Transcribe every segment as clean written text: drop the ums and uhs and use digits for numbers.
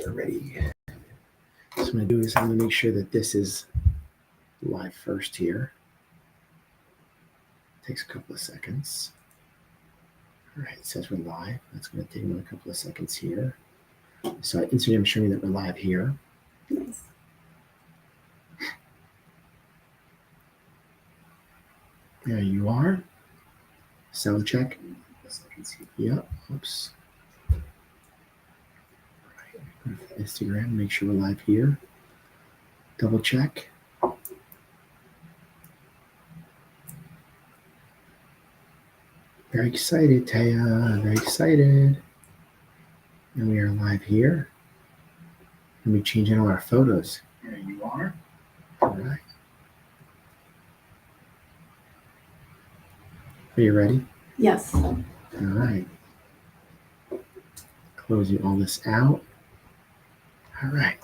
are ready. So what I'm going to do is I'm going to make sure that this is live first here. Takes a couple of seconds. All right, it says we're live. That's going to take another couple of seconds here. So Instagram showing me that we're live here. Nice. There you are. Sound check. Yep. Oops. All right. Instagram, make sure we're live here. Double check. Very excited, Teah. Very excited. And we are live here. And we change in all our photos. There you are. All right. Are you ready? Yes. All right. Closing all this out. All right.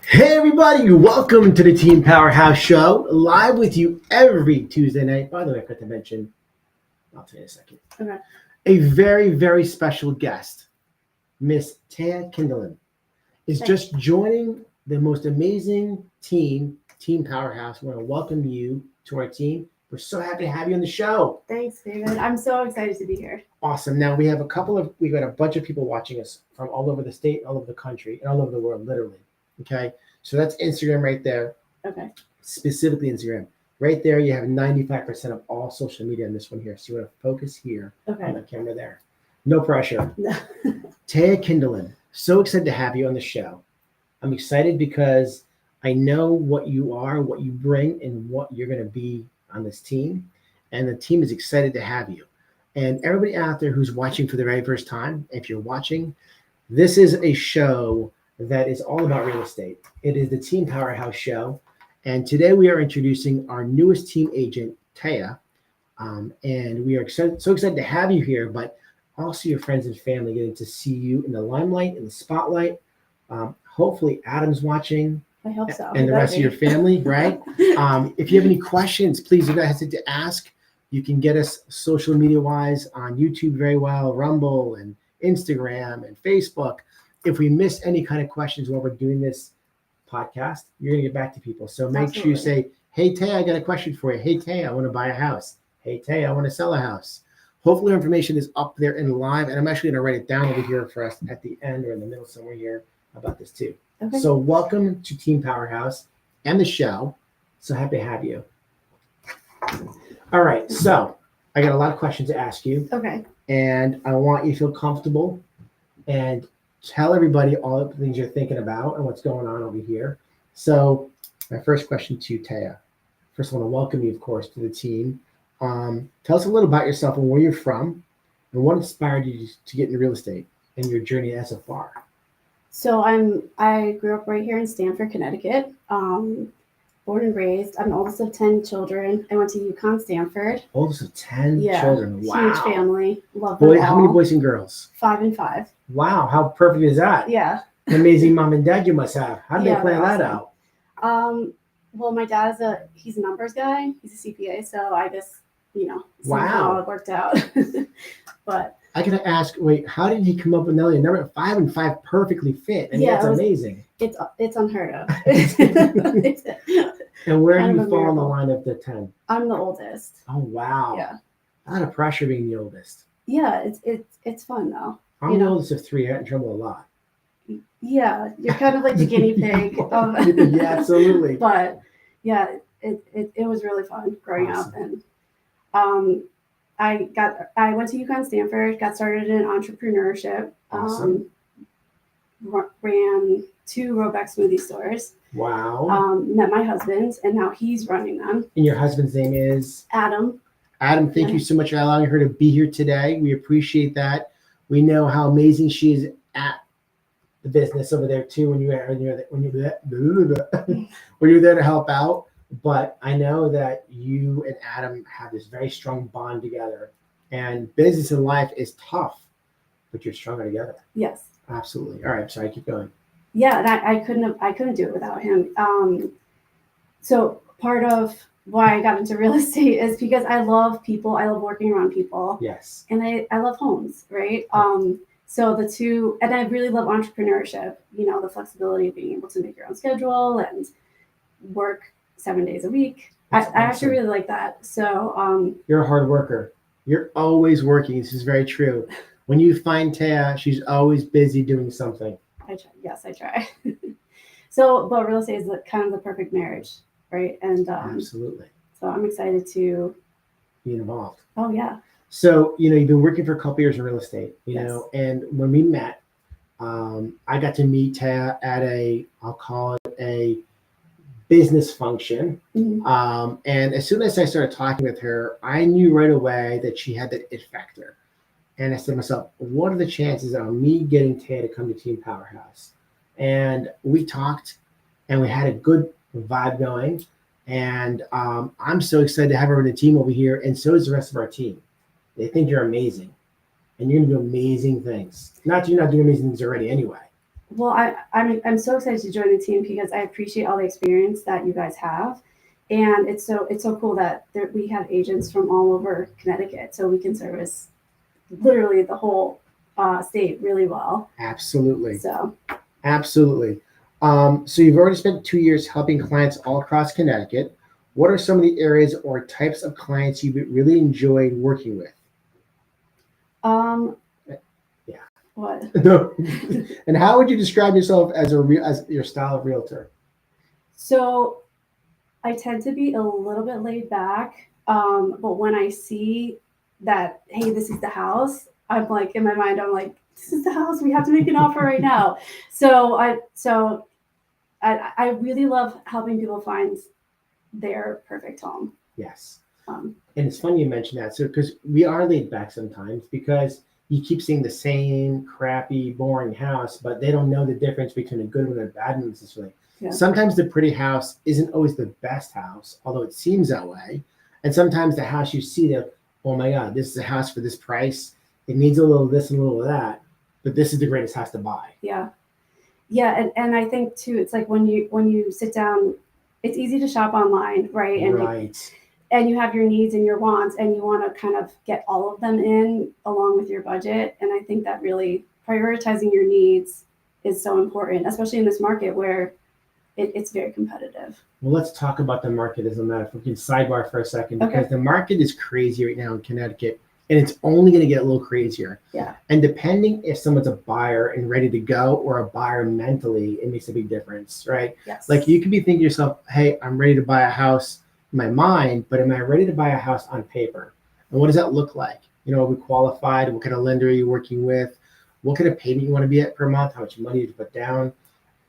Hey, everybody. Welcome to the Team Powerhouse show. Live with you every Tuesday night. By the way, I forgot to mention, I'll tell you in a second. Okay. A very, very special guest, Miss Teah Kindilien, is just joining the most amazing team, Team Powerhouse. We want to welcome you to our team. We're so happy to have you on the show. Thanks, David. I'm so excited to be here. Awesome. Now we've got a bunch of people watching us from all over the state, all over the country, and all over the world, literally. Okay. So that's Instagram right there. Okay. Specifically Instagram. Right there, you have 95% of all social media on this one here. So you want to focus here on the camera there. No pressure. Teah Kindilien, so excited to have you on the show. I'm excited because I know what you are, what you bring, and what you're going to be on this team. And the team is excited to have you. And everybody out there who's watching for the very first time, if you're watching, this is a show that is all about real estate. It is the Team Powerhouse show. And today we are introducing our newest team agent, Teah. And we are so excited to have you here, but also your friends and family getting to see you in the limelight, in the spotlight. Hopefully Adam's watching. I hope so. And the rest of your family, right? If you have any questions, please do not hesitate to ask. You can get us social media-wise on YouTube very well, Rumble and Instagram and Facebook. If we miss any kind of questions while we're doing this podcast, you're going to get back to people. So make sure you say, hey, Teah, I got a question for you. Hey, Teah, I want to buy a house. Hey, Teah, I want to sell a house. Hopefully information is up there and live, and I'm actually going to write it down over here for us at the end or in the middle somewhere here about this too. Okay. So welcome to Team Powerhouse and the show. So happy to have you. All right, so I got a lot of questions to ask you. Okay. And I want you to feel comfortable and tell everybody all the things you're thinking about and what's going on over here. So my first question to you, Teah. First, I want to welcome you, of course, to the team. Tell us a little about yourself and where you're from and what inspired you to get into real estate and your journey as so far. So I grew up right here in Stamford, Connecticut. Born and raised. I'm the oldest of 10 children. I went to UConn Stanford. Oldest of 10 children. Wow. Huge family. Love them all. How many boys and girls? 5 and 5. Wow. How perfect is that? Yeah. Amazing mom and dad you must have. How did they plan that out? Well, my dad he's a numbers guy. He's a CPA. So I guess, somehow it worked out. But I gotta ask, wait, how did he come up with the number 5 and 5 perfectly fit? I mean, that's amazing. It's unheard of. And where do you fall on the line of the 10? I'm the oldest. Oh wow. Yeah. A lot of pressure being the oldest. Yeah, it's fun though. I'm the oldest of 3. I got in trouble a lot. Yeah, you're kind of like the guinea pig. Yeah, absolutely. But yeah, it was really fun growing up, and I went to UConn Stanford, got started in entrepreneurship. Awesome. Ran 2 Roebuck smoothie stores. Wow. Met my husband, and now he's running them. And your husband's name is? Adam. Adam, thank you so much for allowing her to be here today. We appreciate that. We know how amazing she is at the business over there too when you're there to help out. But I know that you and Adam have this very strong bond together, and business and life is tough, but you're stronger together. Yes. Absolutely. All right. Sorry, keep going. Yeah, and I couldn't do it without him. So part of why I got into real estate is because I love people. I love working around people. Yes. And I love homes, right? So the two, and I really love entrepreneurship, the flexibility of being able to make your own schedule and work 7 days a week. I actually really like that. So you're a hard worker. You're always working. This is very true. When you find Teah, she's always busy doing something. I try. Yes, I try. So, but real estate is kind of the perfect marriage, right? And absolutely. So I'm excited to be involved. Oh yeah. So you've been working for a couple years in real estate, know, and when we met, I got to meet Teah at I'll call it a business function. Mm-hmm. And as soon as I started talking with her, I knew right away that she had that it factor. And I said to myself, what are the chances of me getting Teah to come to Team Powerhouse? And we talked and we had a good vibe going. And I'm so excited to have her on the team over here. And so is the rest of our team. They think you're amazing. And you're going to do amazing things. Not that you're not doing amazing things already anyway. Well, I'm so excited to join the team because I appreciate all the experience that you guys have. And it's so cool that we have agents from all over Connecticut. So we can service literally the whole state really well. Absolutely. So. Absolutely. So you've already spent 2 years helping clients all across Connecticut. What are some of the areas or types of clients you really enjoyed working with? Yeah. What? No. And how would you describe yourself as your style of realtor? So I tend to be a little bit laid back. But when I see that, hey, this is the house, I'm like, in my mind, I'm like, this is the house. We have to make an offer right now. So I really love helping people find their perfect home. Yes. And it's funny you mentioned that. So because we are laid back sometimes because you keep seeing the same crappy, boring house, but they don't know the difference between a good one and a bad one necessarily. Yeah. Sometimes the pretty house isn't always the best house, although it seems that way. And sometimes the house you see that, oh my God, this is a house for this price. It needs a little of this and a little of that, but this is the greatest house to buy. Yeah. Yeah. And I think too, it's like when you sit down, it's easy to shop online, right? And right. And you have your needs and your wants, and you want to kind of get all of them in along with your budget. And I think that really prioritizing your needs is so important, especially in this market where it's very competitive. Well, let's talk about the market as a matter. If we can sidebar for a second, because the market is crazy right now in Connecticut, and it's only going to get a little crazier. Yeah. And depending if someone's a buyer and ready to go or a buyer mentally, it makes a big difference, right? Yes. Like you could be thinking to yourself, hey, I'm ready to buy a house in my mind, but am I ready to buy a house on paper? And what does that look like? Are we qualified? What kind of lender are you working with? What kind of payment you want to be at per month? How much money to put down?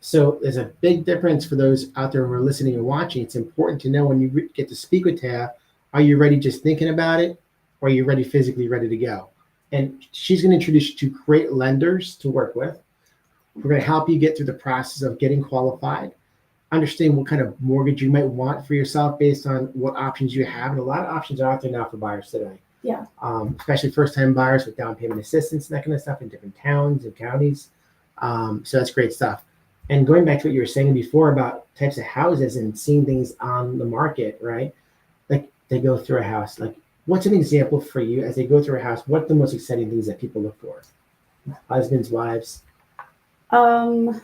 So there's a big difference for those out there who are listening and watching. It's important to know when you get to speak with Teah, are you ready just thinking about it? Or are you physically ready to go? And she's going to introduce you to great lenders to work with. We're going to help you get through the process of getting qualified, understand what kind of mortgage you might want for yourself based on what options you have. And a lot of options are out there now for buyers today. Yeah. Especially first-time buyers with down payment assistance and that kind of stuff in different towns and counties. So that's great stuff. And going back to what you were saying before about types of houses and seeing things on the market, right? Like they go through a house. Like what's an example for you as they go through a house? What are the most exciting things that people look for? Husbands, wives? Well,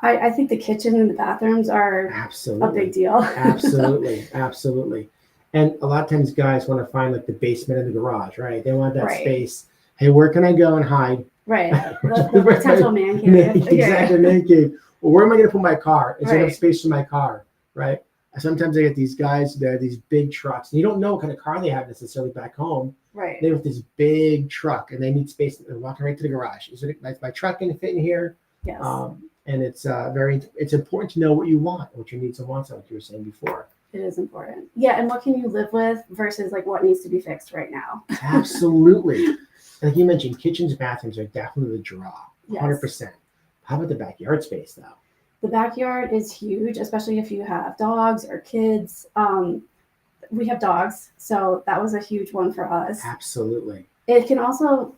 I think the kitchen and the bathrooms are absolutely a big deal. Absolutely. Absolutely. And a lot of times guys want to find like the basement and the garage, right? They want that space. Hey, where can I go and hide? Right. The potential man cave. Exactly, man cave. Well, where am I going to put my car? Is there enough space for my car? Right. Sometimes I get these guys that have these big trucks, and you don't know what kind of car they have necessarily back home. Right. They have this big truck, and they need space. They're walking right to the garage. Is my truck going to fit in here? Yes. And it's it's important to know what you want, what your needs and wants are, like you were saying before. It is important. Yeah, and what can you live with versus like what needs to be fixed right now? Absolutely. Like you mentioned, kitchens and bathrooms are definitely the draw, 100%. Yes. How about the backyard space, though? The backyard is huge, especially if you have dogs or kids. We have dogs, so that was a huge one for us. Absolutely. It can also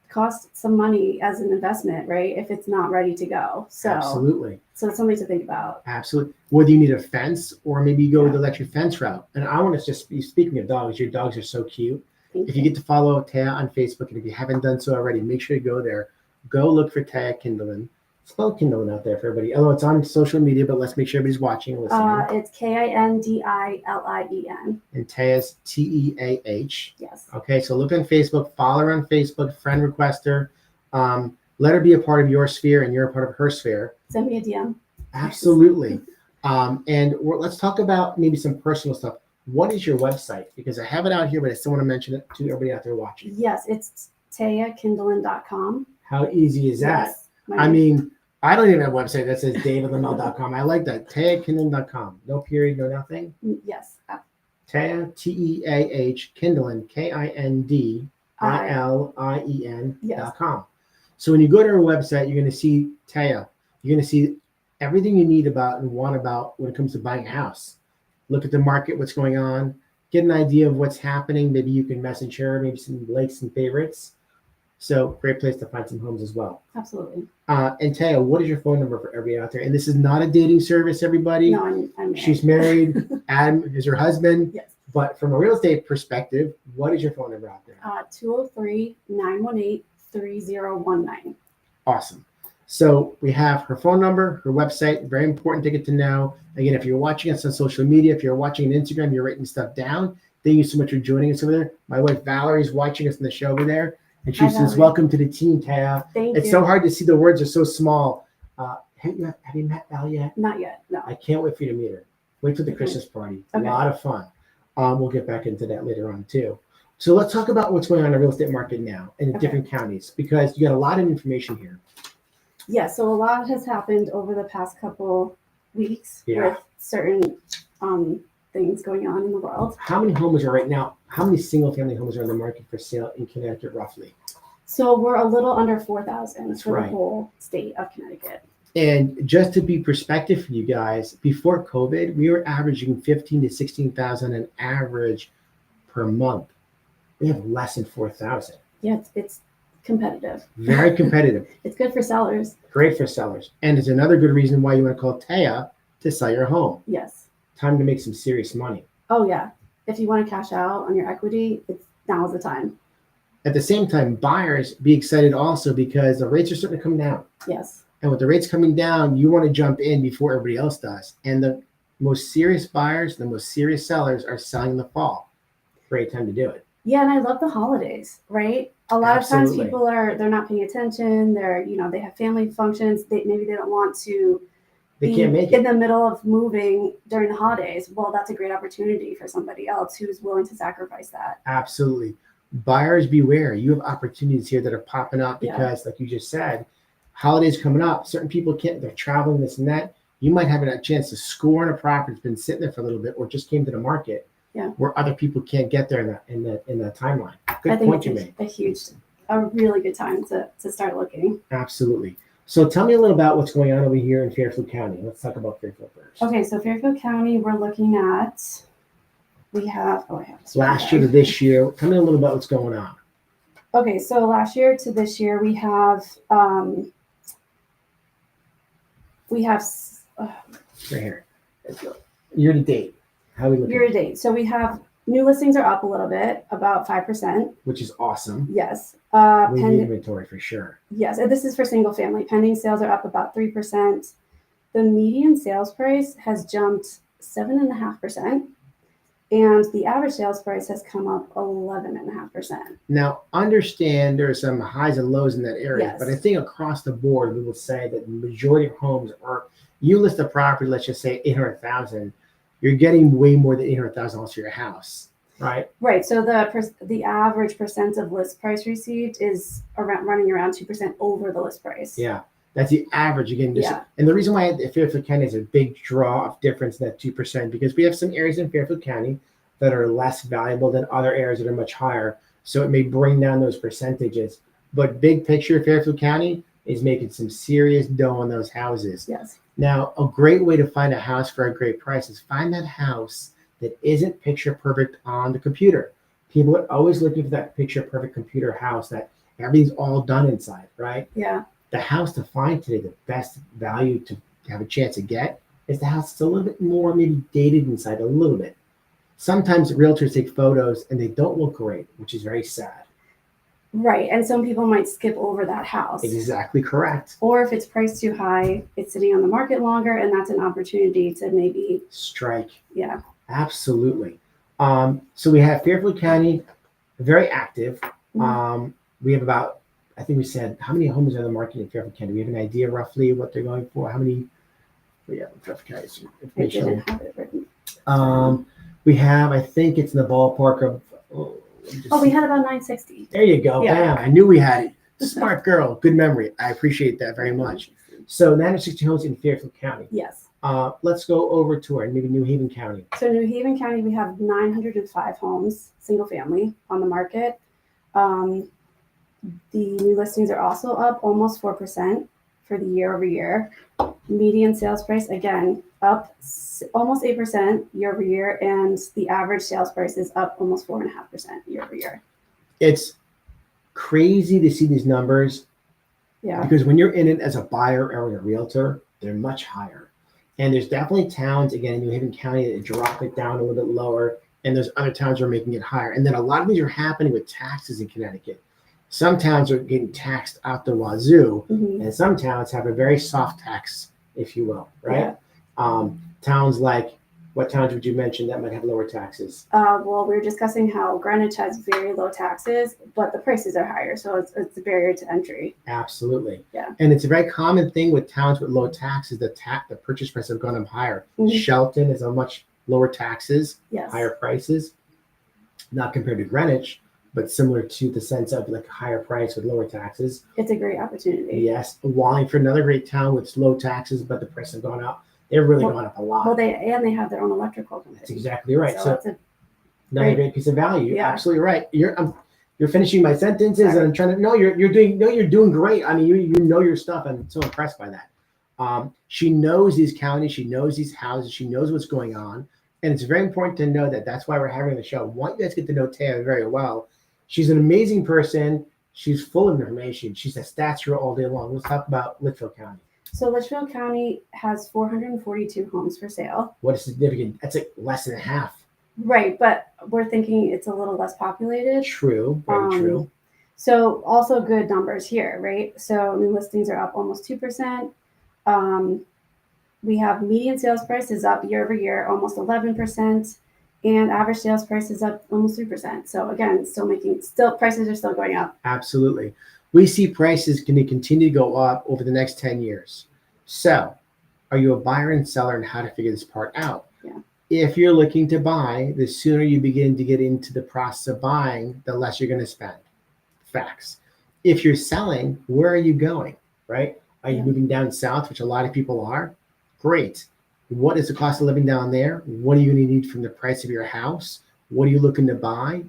cost some money as an investment, right? If it's not ready to go. So absolutely. So it's something to think about. Absolutely. Whether you need a fence or maybe you go the electric fence route. And I want to just be speaking of dogs. Your dogs are so cute. If you get to follow Teah on Facebook, and if you haven't done so already, make sure to go there. Go look for Teah Kindilien. Spell Kindilien out there for everybody. Although it's on social media, but let's make sure everybody's watching and listening. It's Kindilien. And Teah's Teah. Yes. Okay, so look on Facebook, follow her on Facebook, friend request her. Let her be a part of your sphere, and you're a part of her sphere. Send me a DM. Absolutely. Let's talk about maybe some personal stuff. What is your website? Because I have it out here, but I still want to mention it to everybody out there watching. Yes, it's teahkindilien.com. How easy is that? Yes, I mean, I don't even have a website that says davidlamel.com. I like that. teahkindilien.com. No period, no nothing. Yes. Teah, Teah, Kindilien, Kindilien.com. So when you go to her website, you're going to see Teah. You're going to see everything you need about and want about when it comes to buying a house. Look at the market, what's going on, get an idea of what's happening. Maybe you can message her, maybe some likes and favorites. So great place to find some homes as well. Absolutely. And Teah, what is your phone number for everybody out there? And this is not a dating service, everybody. No, I'm married. She's married. Adam is her husband. Yes. But from a real estate perspective, what is your phone number out there? 203-918-3019. Awesome. So we have her phone number, her website, very important to get to know. Again, if you're watching us on social media, if you're watching on Instagram, you're writing stuff down. Thank you so much for joining us over there. My wife Valerie is watching us in the show over there. And she says, welcome to the team, Teah. Thank you. It's so hard to see, the words are so small. Have you met Val yet? Not yet, no. I can't wait for you to meet her. Wait till the Christmas party. Okay. A lot of fun. We'll get back into that later on too. So let's talk about what's going on in the real estate market now in the different counties, because you got a lot of information here. Yeah, so a lot has happened over the past couple weeks with certain things going on in the world. How many homes are right now? How many single family homes are on the market for sale in Connecticut roughly? So we're a little under 4,000 for the whole state of Connecticut. And just to be perspective for you guys, before COVID, we were averaging 15 to 16,000 an average per month. We have less than 4,000. Yeah, it's competitive. Very competitive. It's good for sellers. Great for sellers. And it's another good reason why you want to call Teah to sell your home. Yes. Time to make some serious money. Oh, yeah. If you want to cash out on your equity, now's the time. At the same time, buyers be excited also because the rates are starting to come down. Yes. And with the rates coming down, you want to jump in before everybody else does. And the most serious buyers, the most serious sellers are selling in the fall. Great time to do it. Yeah, and I love the holidays, right? A lot of times people they're not paying attention. They have family functions. Maybe they don't want to can't make it in the middle of moving during the holidays. Well, that's a great opportunity for somebody else who's willing to sacrifice that. Absolutely. Buyers beware. You have opportunities here that are popping up because, like you just said, holidays coming up. Certain people they're traveling, this and that. You might have a chance to score on a property that's been sitting there for a little bit or just came to the market. Yeah. Where other people can't get there in the timeline. Good point you made. A really good time to start looking. Absolutely. So tell me a little about what's going on over here in Fairfield County. Let's talk about Fairfield first. Okay, so Fairfield County, we're looking at, last year to this year. Tell me a little about what's going on. Okay, so last year to this year, we have right here. Let's go. Year to date. How are we looking? Year to date. So we have new listings are up a little bit, about 5%. Which is awesome. Yes. We need inventory for sure. Yes, and this is for single family. Pending sales are up about 3%. The median sales price has jumped 7.5%. And the average sales price has come up 11.5%. Now, understand there are some highs and lows in that area, yes. But I think across the board, we will say that the majority of homes are, you list a property, let's just say 800,000, you're getting way more than 800,000 for your house, right? Right. So the average percent of list price received is running around 2% over the list price. Yeah. That's the average again. And the reason why Fairfield County is a big draw of difference in that 2%, because we have some areas in Fairfield County that are less valuable than other areas that are much higher. So it may bring down those percentages. But big picture, Fairfield County is making some serious dough on those houses. Yes. Now, a great way to find a house for a great price is find that house that isn't picture perfect on the computer. People are always looking for that picture perfect computer house that everything's all done inside, right? Yeah. The house to find today, the best value to have a chance to get is the house that's a little bit more maybe dated inside a little bit. Sometimes realtors take photos and they don't look great, which is very sad. Right. And some people might skip over that house. Exactly correct. Or if it's priced too high, it's sitting on the market longer, and that's an opportunity to maybe strike. Yeah. Absolutely. So we have Fairfield County, very active. We have about, I think we said, how many homes are on the market in Fairfield County? Do we have an idea roughly what they're going for? How many? Yeah, Fairfield County's information. I didn't have it written. We have, I think it's in the ballpark of. We had about 960. There you go. Yeah. Bam. I knew we had it. Smart girl. Good memory. I appreciate that very much. So 960 homes in Fairfield County. Yes. Let's go over to maybe New Haven County. So New Haven County, we have 905 homes, single family, on the market. The new listings are also up almost 4% for the year over year. Median sales price, again, up almost 8% year over year, and the average sales price is up almost 4.5% year over year. It's crazy to see these numbers. Yeah. Because when you're in it as a buyer or a realtor, they're much higher. And there's definitely towns, again, in New Haven County that drop it down a little bit lower, and there's other towns that are making it higher. And then a lot of these are happening with taxes in Connecticut. Some towns are getting taxed out the wazoo, and some towns have a very soft tax, if you will, right? Yeah. Towns like, what towns would you mention that might have lower taxes? Well, we were discussing how Greenwich has very low taxes, but the prices are higher, so it's a barrier to entry. Absolutely. Yeah. And it's a very common thing with towns with low taxes, the purchase price have gone up higher. Shelton is a much lower taxes, higher prices, not compared to Greenwich, but similar to the sense of like a higher price with lower taxes. It's a great opportunity. Yes. Wallingford, another great town with low taxes, but the price have gone up. They're really going up a lot. Well, they have their own electrical company. That's exactly right. So it's a great piece of value. Yeah. Absolutely right. You're finishing my sentences, and I'm trying to. No, you're doing great. I mean, you know your stuff. I'm so impressed by that. She knows these counties. She knows these houses. She knows what's going on, and it's very important to know that. That's why we're having the show. I want you guys to get to know Teah very well. She's an amazing person. She's full of information. She's a stats hero all day long. Let's talk about Litchfield County. So Litchfield County has 442 homes for sale. What is significant? That's like less than half. Right, but we're thinking it's a little less populated. True, very true. So also good numbers here, right? So new listings are up almost 2%. We have median sales price is up year over year, almost 11%. And average sales price is up almost 3%. So again, prices are still going up. Absolutely. We see prices going to continue to go up over the next 10 years. So are you a buyer and seller, and how to figure this part out? Yeah. If you're looking to buy, the sooner you begin to get into the process of buying, the less you're going to spend. Facts. If you're selling, where are you going, right? Are you moving down south, which a lot of people are? Great. What is the cost of living down there? What are you going to need from the price of your house? What are you looking to buy?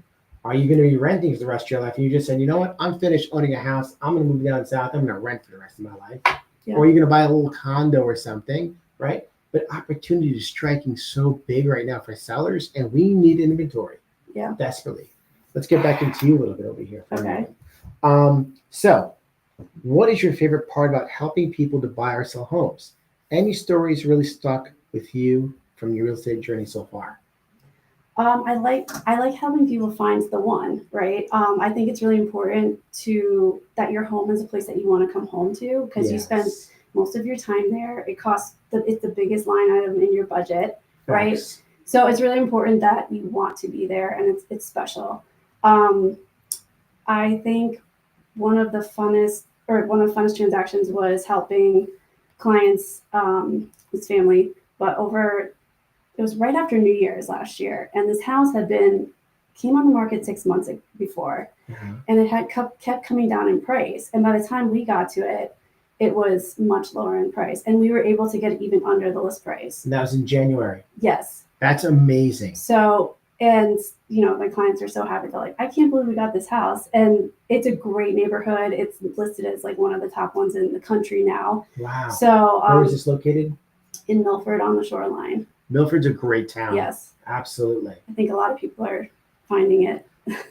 Are you going to be renting for the rest of your life? And you just said, you know what? I'm finished owning a house. I'm going to move down south. I'm going to rent for the rest of my life. Yeah. Or you're going to buy a little condo or something, right? But opportunity is striking so big right now for sellers, and we need inventory. Yeah. Desperately. Let's get back into you a little bit over here. Okay. So what is your favorite part about helping people to buy or sell homes? Any stories really stuck with you from your real estate journey so far? I like helping people find the one, right? I think it's really important that your home is a place that you want to come home to, because you spend most of your time there. It's the biggest line item in your budget, right? So it's really important that you want to be there, and it's special. I think one of the funnest transactions was helping clients, his family, but it was right after New Year's last year, and this house came on the market 6 months before, and it had kept coming down in price. And by the time we got to it, it was much lower in price, and we were able to get it even under the list price. And that was in January. Yes. That's amazing. So, and my clients are so happy. They're like, I can't believe we got this house. And it's a great neighborhood. It's listed as like one of the top ones in the country now. Wow. So where is this located? In Milford on the shoreline. Milford's a great town. Yes. Absolutely. I think a lot of people are finding it.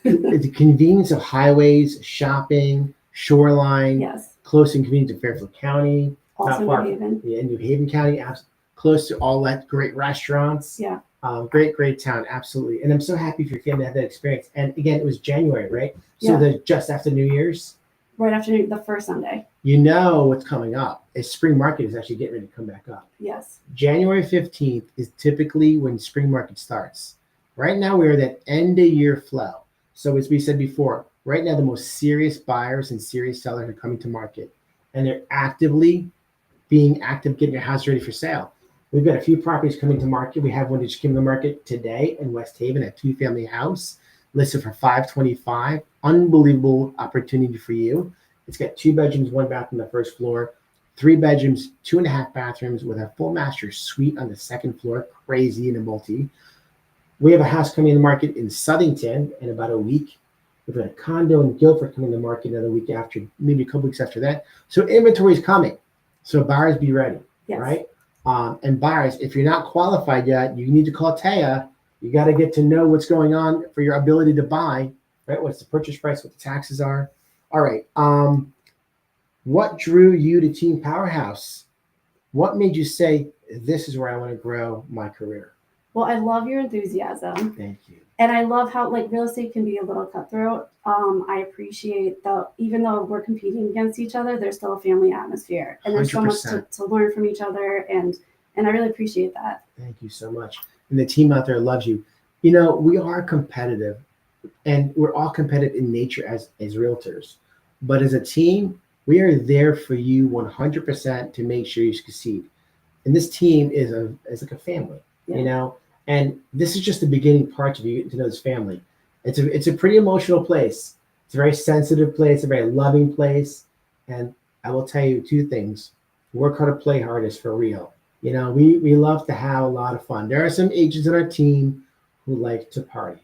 The convenience of highways, shopping, shoreline. Yes. Close and convenient to Fairfield County. Also New Haven. Yeah, New Haven County. Close to all that great restaurants. Yeah. Great town, absolutely. And I'm so happy for your family to have that experience. And again, it was January, right? So Yeah. just after New Year's. Right after the first Sunday. You know what's coming up. Is spring market is actually getting ready to come back up. Yes. January 15th is typically when spring market starts. Right now we're at that end of year flow. So as we said before, right now the most serious buyers and serious sellers are coming to market, and they're actively being active, getting your house ready for sale. We've got a few properties coming to market. We have one that just came to market today in West Haven, a 2-family house listed for $525. Unbelievable opportunity for you. It's got 2 bedrooms, 1 bath on the first floor, 3 bedrooms, 2.5 bathrooms with a full master suite on the second floor. Crazy in a multi. We have a house coming to market in Southington in about a week. We've got a condo in Guilford coming to market another week after, maybe a couple weeks after that. So inventory is coming. So buyers, be ready, Yes. right? And buyers, if you're not qualified yet, you need to call Teah. You got to get to know what's going on for your ability to buy, right? What's the purchase price, what the taxes are. All right. What drew you to Team Powerhouse? What made you say, this is where I want to grow my career? Well, I love your enthusiasm. Thank you. And I love how real estate can be a little cutthroat. I appreciate even though we're competing against each other, there's still a family atmosphere, and there's 100%. So much to learn from each other, and I really appreciate that. Thank you so much. And the team out there loves you. You know, we are competitive, and we're all competitive in nature as realtors. But as a team, we are there for you 100% to make sure you succeed. And this team is like a family, you know. And this is just the beginning part of you getting to know this family. It's a pretty emotional place. It's a very sensitive place, a very loving place. And I will tell you 2 things. Work hard to play hard is for real. You know, we love to have a lot of fun. There are some agents on our team who like to party.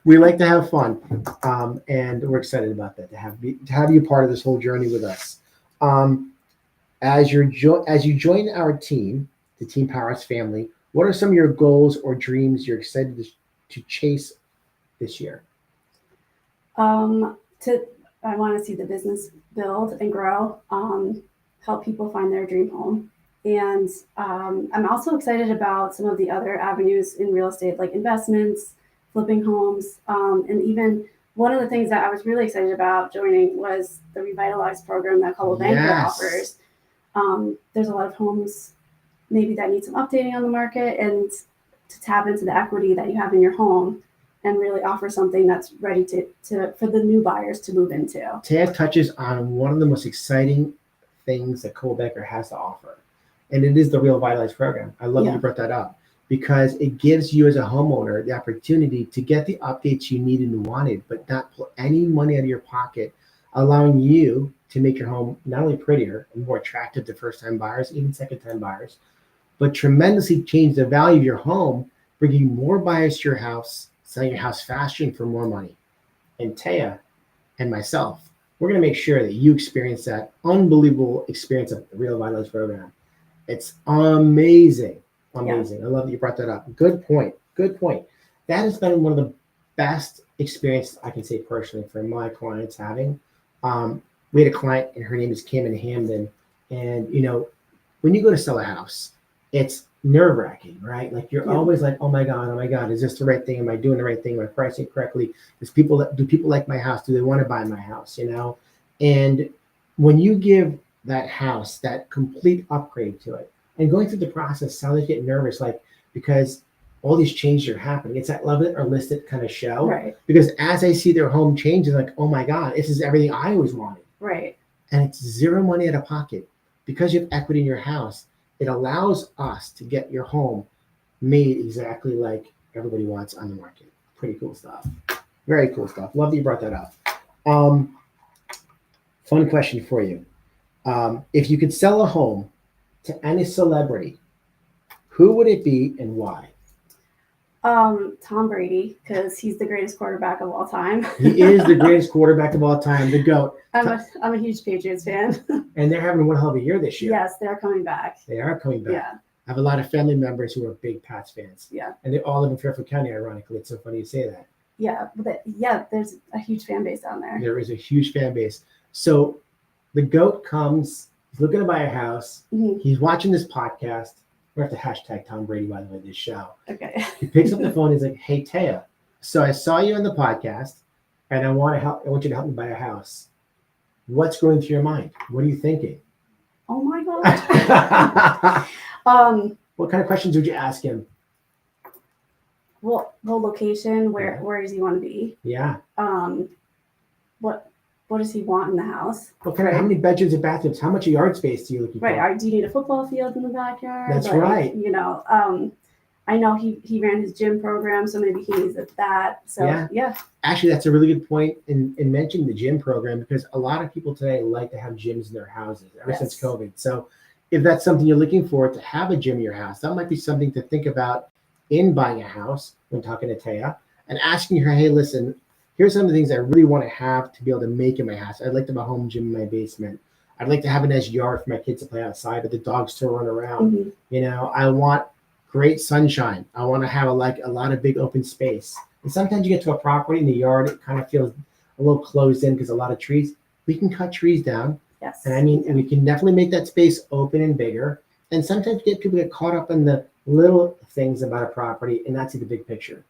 We like to have fun. And we're excited about that, to have you part of this whole journey with us. As you join our team, the Team Powerhouse family, what are some of your goals or dreams you're excited to chase this year? I want to see the business build and grow, help people find their dream home. And I'm also excited about some of the other avenues in real estate, like investments, flipping homes. And even one of the things that I was really excited about joining was the Revitalize program that Coldwell Banker offers. There's a lot of homes maybe that need some updating on the market, and to tap into the equity that you have in your home and really offer something that's ready for the new buyers to move into. Teah touches on one of the most exciting things that Coldwell Banker has to offer, and it is the Real Vitalize program. I love that you brought that up, because it gives you as a homeowner the opportunity to get the updates you need and wanted, but not pull any money out of your pocket, allowing you to make your home not only prettier and more attractive to first-time buyers, even second-time buyers, but tremendously change the value of your home, bringing more buyers to your house, selling your house faster and for more money. And Teah and myself, we're going to make sure that you experience that unbelievable experience of the Real Vitalize program. It's amazing. Amazing. Yeah. I love that you brought that up. Good point. That has been one of the best experiences I can say personally for my clients having. We had a client, and her name is Kim in Hamden. And, you know, when you go to sell a house, it's nerve-wracking, right? Like you're always like, oh my God, is this the right thing? Am I doing the right thing? Am I pricing correctly? Do people like my house? Do they want to buy my house? You know? And when you give that house that complete upgrade to it, and going through the process, sellers get nervous, like, because all these changes are happening. It's that love it or list it kind of show. Right. Because as I see their home change, it's like, oh my God, this is everything I always wanted. Right. And it's zero money out of pocket. Because you have equity in your house, it allows us to get your home made exactly like everybody wants on the market. Pretty cool stuff. Very cool stuff. Love that you brought that up. Fun question for you. If you could sell a home to any celebrity, who would it be and why? Tom Brady, because he's the greatest quarterback of all time. He is the greatest quarterback of all time, the GOAT. I'm a huge Patriots fan. And they're having one hell of a year this year. Yes, they're coming back. They are coming back. Yeah. I have a lot of family members who are big Pats fans. Yeah. And they all live in Fairfield County, ironically. It's so funny you say that. Yeah, there's a huge fan base down there. There is a huge fan base. So the GOAT comes, he's looking to buy a house. Mm-hmm. He's watching this podcast. We have to hashtag Tom Brady, by the way, this show. Okay. He picks up the phone. He's like, "Hey, Teah, so I saw you on the podcast, and I want you to help me buy a house. What's going through your mind? What are you thinking?" Oh my gosh. What kind of questions would you ask him? Well, the location, where does he want to be? Yeah. What does he want in the house? How many bedrooms and bathrooms? How much yard space are you looking for? Right. Do you need a football field in the backyard? That's right. I know he ran his gym program, so maybe he needs that. So yeah. Actually, that's a really good point in mentioning the gym program, because a lot of people today like to have gyms in their houses ever since COVID. So if that's something you're looking for, to have a gym in your house, that might be something to think about in buying a house when talking to Teah and asking her, "Hey, listen, here's some of the things I really want to have to be able to make in my house. I'd like to have a home gym in my basement. I'd like to have a nice yard for my kids to play outside, but the dogs to run around. Mm-hmm. I want great sunshine. I want to have a lot of big open space." And sometimes you get to a property in the yard, it kind of feels a little closed in because a lot of trees. We can cut trees down. Yes. And we can definitely make that space open and bigger. And sometimes people get caught up in the little things about a property and not see the big picture.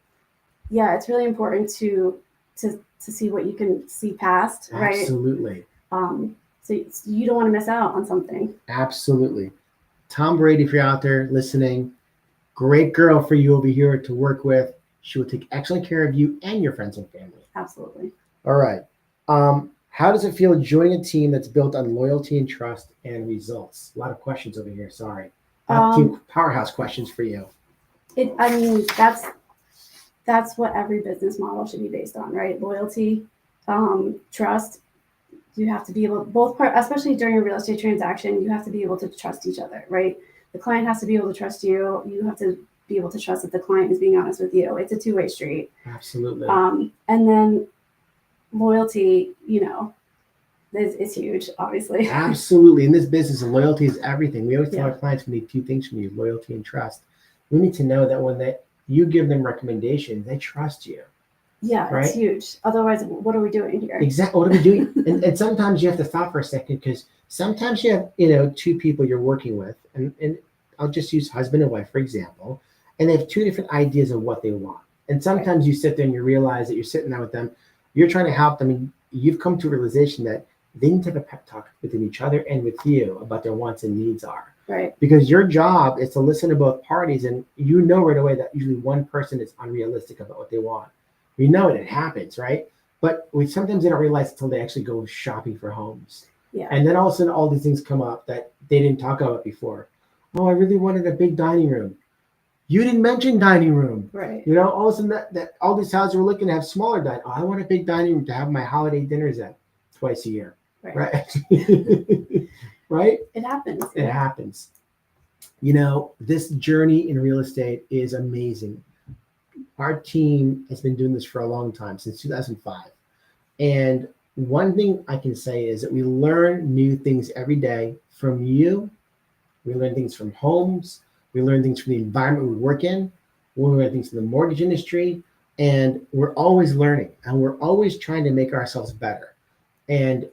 Yeah, it's really important to see what you can see past, right? Absolutely. So you don't want to miss out on something. Absolutely. Tom Brady, if you're out there listening, great girl for you over here to work with. She will take excellent care of you and your friends and family. Absolutely. All right. How does it feel joining a team that's built on loyalty and trust and results? A lot of questions over here. Sorry. Team Powerhouse questions for you. That's what every business model should be based on, right? Loyalty, trust. You have to be able, especially during a real estate transaction, you have to be able to trust each other, right? The client has to be able to trust you. You have to be able to trust that the client is being honest with you. It's a two-way street. Absolutely. And then loyalty, is huge, obviously. Absolutely. In this business, loyalty is everything. We always tell our clients we need two things from you: loyalty and trust. We need to know that when you give them recommendations, they trust you. Yeah, right? It's huge. Otherwise, what are we doing here? Exactly. What are we doing? and sometimes you have to stop for a second, because sometimes you have, two people you're working with, and I'll just use husband and wife, for example, and they have two different ideas of what they want. And sometimes you sit there and you realize that you're sitting there with them, you're trying to help them, and you've come to a realization that they need to have a pep talk within each other and with you about their wants and needs are. Right. Because your job is to listen to both parties, and right away that usually one person is unrealistic about what they want. We know it happens, right? But sometimes they don't realize until they actually go shopping for homes. Yeah. And then all of a sudden, all these things come up that they didn't talk about before. Oh, I really wanted a big dining room. You didn't mention dining room. Right. All of a sudden that all these houses were looking to have smaller dining. Oh, I want a big dining room to have my holiday dinners at twice a year. Right. Right? It happens. It happens. This journey in real estate is amazing. Our team has been doing this for a long time, since 2005. And one thing I can say is that we learn new things every day from you. We learn things from homes. We learn things from the environment we work in. We learn things from the mortgage industry. And we're always learning, and we're always trying to make ourselves better. And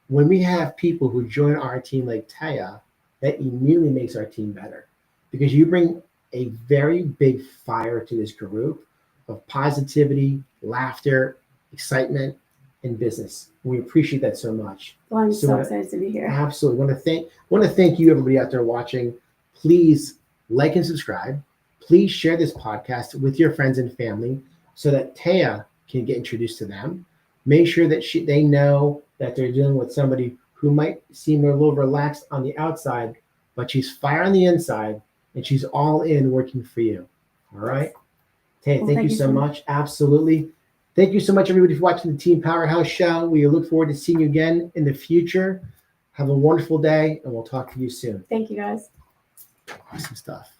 when we have people who join our team like Teah, that immediately makes our team better, because you bring a very big fire to this group of positivity, laughter, excitement, and business. We appreciate that so much. Well, I'm so excited to be here. Absolutely. Want to thank you, everybody out there watching. Please like and subscribe. Please share this podcast with your friends and family so that Teah can get introduced to them. Make sure that they know that they're dealing with somebody who might seem a little relaxed on the outside, but she's fire on the inside, and she's all in working for you. All right? Teah, thank you so much. Absolutely. Thank you so much, everybody, for watching the Team Powerhouse show. We look forward to seeing you again in the future. Have a wonderful day, and we'll talk to you soon. Thank you, guys. Awesome stuff.